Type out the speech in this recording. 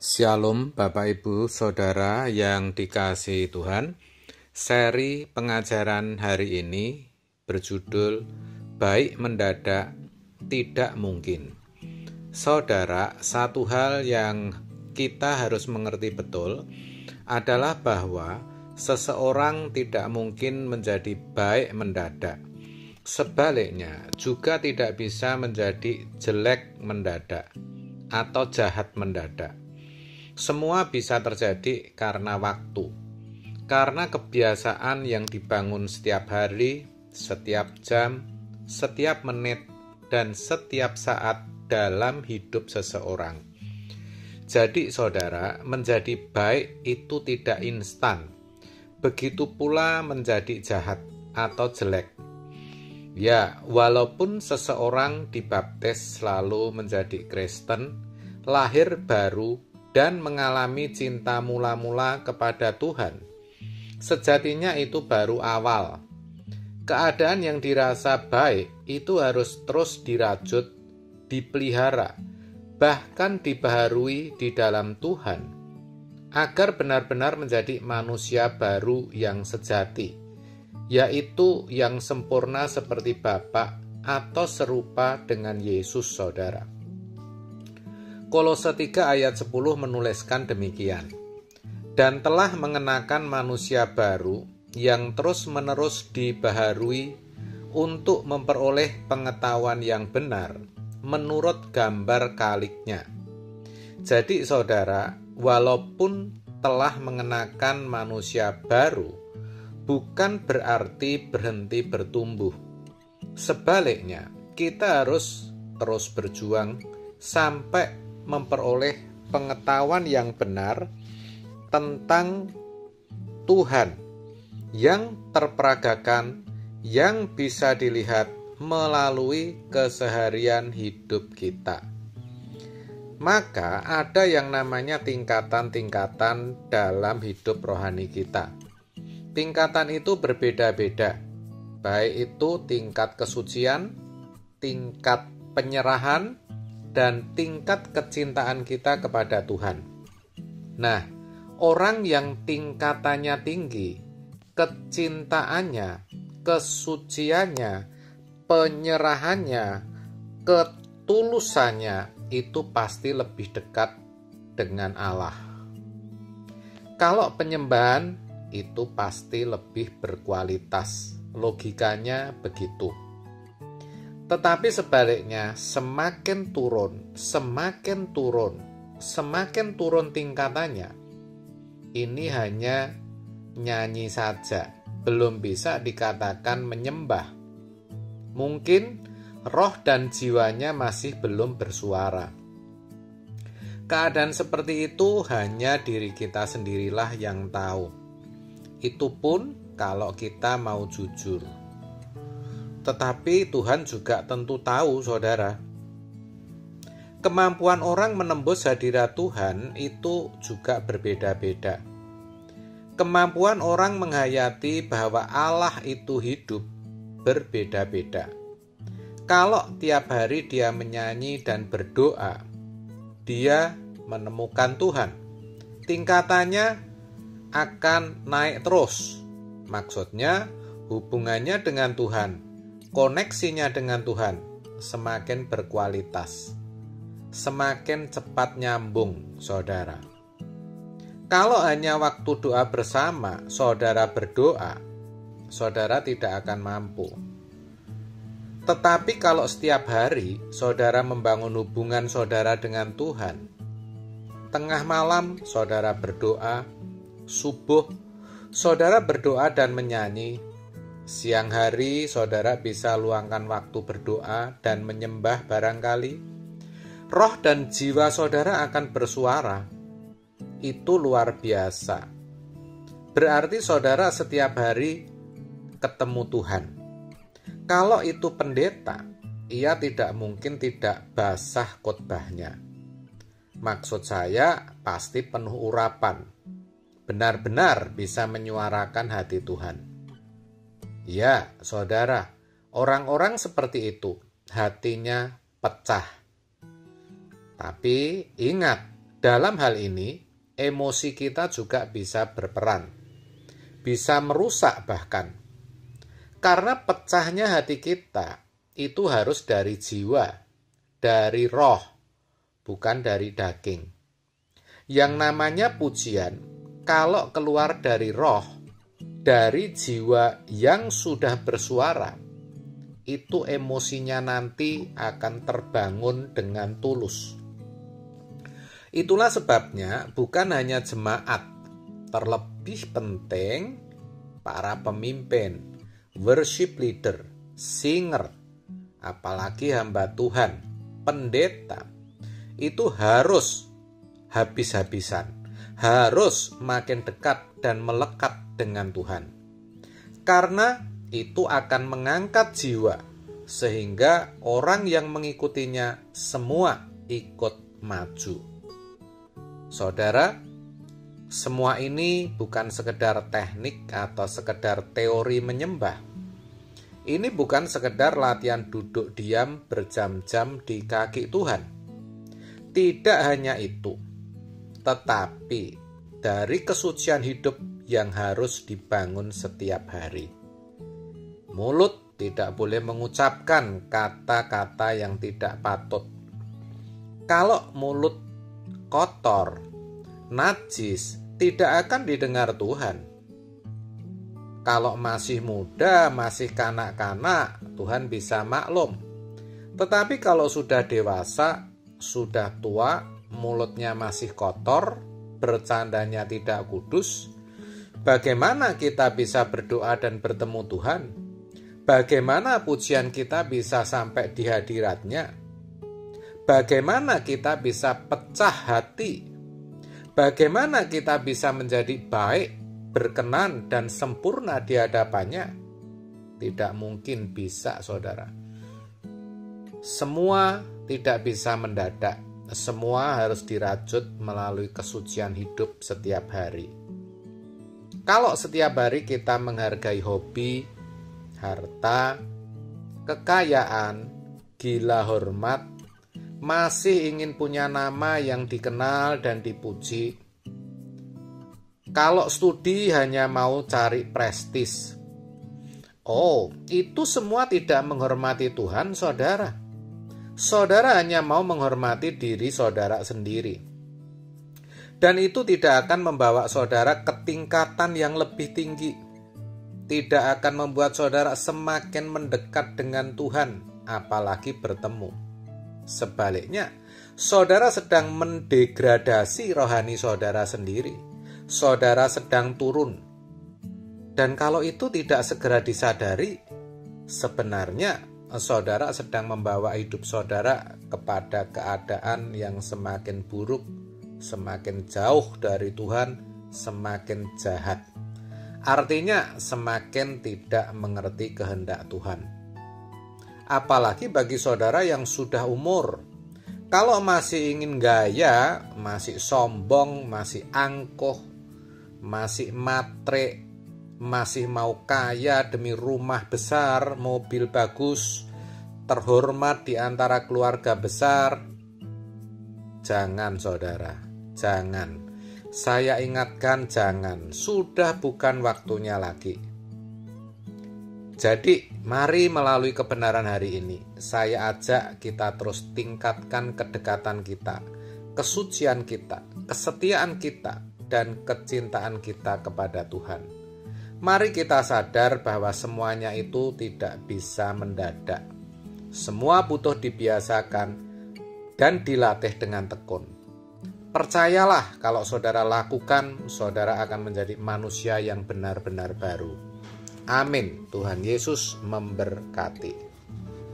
Shalom Bapak Ibu Saudara yang dikasihi Tuhan. Seri pengajaran hari ini berjudul Baik Mendadak Tidak Mungkin. Saudara, satu hal yang kita harus mengerti betul adalah bahwa seseorang tidak mungkin menjadi baik mendadak. Sebaliknya, juga tidak bisa menjadi jelek mendadak atau jahat mendadak. Semua bisa terjadi karena waktu, karena kebiasaan yang dibangun setiap hari, setiap jam, setiap menit, dan setiap saat dalam hidup seseorang. Jadi saudara, menjadi baik itu tidak instan. Begitu pula menjadi jahat atau jelek. Ya, walaupun seseorang dibaptis lalu menjadi Kristen, lahir baru, dan mengalami cinta mula-mula kepada Tuhan, sejatinya itu baru awal. Keadaan yang dirasa baik itu harus terus dirajut, dipelihara, bahkan dibaharui di dalam Tuhan, agar benar-benar menjadi manusia baru yang sejati, yaitu yang sempurna seperti Bapa atau serupa dengan Yesus, saudara. Kolose 3 ayat 10 menuliskan demikian. Dan telah mengenakan manusia baru yang terus-menerus dibaharui untuk memperoleh pengetahuan yang benar menurut gambar kaliknya. Jadi saudara, walaupun telah mengenakan manusia baru, bukan berarti berhenti bertumbuh. Sebaliknya, kita harus terus berjuang sampai memperoleh pengetahuan yang benar tentang Tuhan yang terperagakan, yang bisa dilihat melalui keseharian hidup kita. Maka ada yang namanya tingkatan-tingkatan dalam hidup rohani kita. Tingkatan itu berbeda-beda, baik itu tingkat kesucian, tingkat penyerahan, dan tingkat kecintaan kita kepada Tuhan. Nah, orang yang tingkatannya tinggi, kecintaannya, kesuciannya, penyerahannya, ketulusannya, itu pasti lebih dekat dengan Allah. Kalau penyembahan, itu pasti lebih berkualitas. Logikanya begitu. Tetapi sebaliknya, semakin turun tingkatannya, ini hanya nyanyi saja, belum bisa dikatakan menyembah. Mungkin roh dan jiwanya masih belum bersuara. Keadaan seperti itu hanya diri kita sendirilah yang tahu. Itu pun kalau kita mau jujur. Tetapi Tuhan juga tentu tahu, saudara. Kemampuan orang menembus hadirat Tuhan itu juga berbeda-beda. Kemampuan orang menghayati bahwa Allah itu hidup berbeda-beda. Kalau tiap hari dia menyanyi dan berdoa, dia menemukan Tuhan. Tingkatannya akan naik terus. Maksudnya hubungannya dengan Tuhan, koneksinya dengan Tuhan semakin berkualitas, semakin cepat nyambung, saudara. Kalau hanya waktu doa bersama, saudara berdoa, saudara tidak akan mampu. Tetapi kalau setiap hari, saudara membangun hubungan saudara dengan Tuhan, tengah malam, saudara berdoa, subuh, saudara berdoa dan menyanyi, siang hari saudara bisa luangkan waktu berdoa dan menyembah barangkali. Roh dan jiwa saudara akan bersuara. Itu luar biasa. Berarti saudara setiap hari ketemu Tuhan. Kalau itu pendeta, ia tidak mungkin tidak basah khotbahnya. Maksud saya pasti penuh urapan. Benar-benar bisa menyuarakan hati Tuhan. Ya, saudara, orang-orang seperti itu hatinya pecah. Tapi ingat, Dalam hal ini, emosi kita juga bisa berperan, bisa merusak bahkan. Karena pecahnya hati kita itu harus dari jiwa, dari roh, bukan dari daging. Yang namanya pujian, kalau keluar dari roh, dari jiwa yang sudah bersuara, itu emosinya nanti akan terbangun dengan tulus. Itulah sebabnya bukan hanya jemaat, terlebih penting para pemimpin, worship leader, singer, apalagi hamba Tuhan, pendeta, itu harus habis-habisan, harus makin dekat dan melekat dengan Tuhan. Karena itu akan mengangkat jiwa, sehingga orang yang mengikutinya semua ikut maju. Saudara, semua ini bukan sekedar teknik atau sekedar teori menyembah. Ini bukan sekedar latihan duduk diam berjam-jam di kaki Tuhan. Tidak hanya itu, tetapi dari kesucian hidup yang harus dibangun setiap hari. Mulut tidak boleh mengucapkan kata-kata yang tidak patut. Kalau mulut kotor, najis, tidak akan didengar Tuhan. Kalau masih muda, masih kanak-kanak, Tuhan bisa maklum. Tetapi kalau sudah dewasa, sudah tua, mulutnya masih kotor, bercandanya tidak kudus, bagaimana kita bisa berdoa dan bertemu Tuhan? Bagaimana pujian kita bisa sampai di hadiratnya? Bagaimana kita bisa pecah hati? Bagaimana kita bisa menjadi baik, berkenan, dan sempurna di hadapannya? Tidak mungkin bisa, saudara. Semua tidak bisa mendadak. Semua harus dirajut melalui kesucian hidup setiap hari. Kalau setiap hari kita menghargai hobi, harta, kekayaan, gila hormat, masih ingin punya nama yang dikenal dan dipuji. Kalau studi hanya mau cari prestis. Oh, itu semua tidak menghormati Tuhan, saudara. Saudara hanya mau menghormati diri saudara sendiri. Dan itu tidak akan membawa saudara ke tingkatan yang lebih tinggi. Tidak akan membuat saudara semakin mendekat dengan Tuhan, apalagi bertemu. Sebaliknya, saudara sedang mendegradasi rohani saudara sendiri. Saudara sedang turun. Dan kalau itu tidak segera disadari, sebenarnya saudara sedang membawa hidup saudara kepada keadaan yang semakin buruk, semakin jauh dari Tuhan, semakin jahat. Artinya semakin tidak mengerti kehendak Tuhan. Apalagi bagi saudara yang sudah umur. Kalau masih ingin gaya, masih sombong, masih angkuh, masih matre, masih mau kaya demi rumah besar, mobil bagus, terhormat di antara keluarga besar, jangan saudara, jangan. Saya ingatkan jangan, sudah bukan waktunya lagi. Jadi, mari melalui kebenaran hari ini, saya ajak kita terus tingkatkan kedekatan kita, kesucian kita, kesetiaan kita, dan kecintaan kita kepada Tuhan. Mari kita sadar bahwa semuanya itu tidak bisa mendadak. Semua butuh dibiasakan dan dilatih dengan tekun. Percayalah, kalau saudara lakukan, saudara akan menjadi manusia yang benar-benar baru. Amin. Tuhan Yesus memberkati.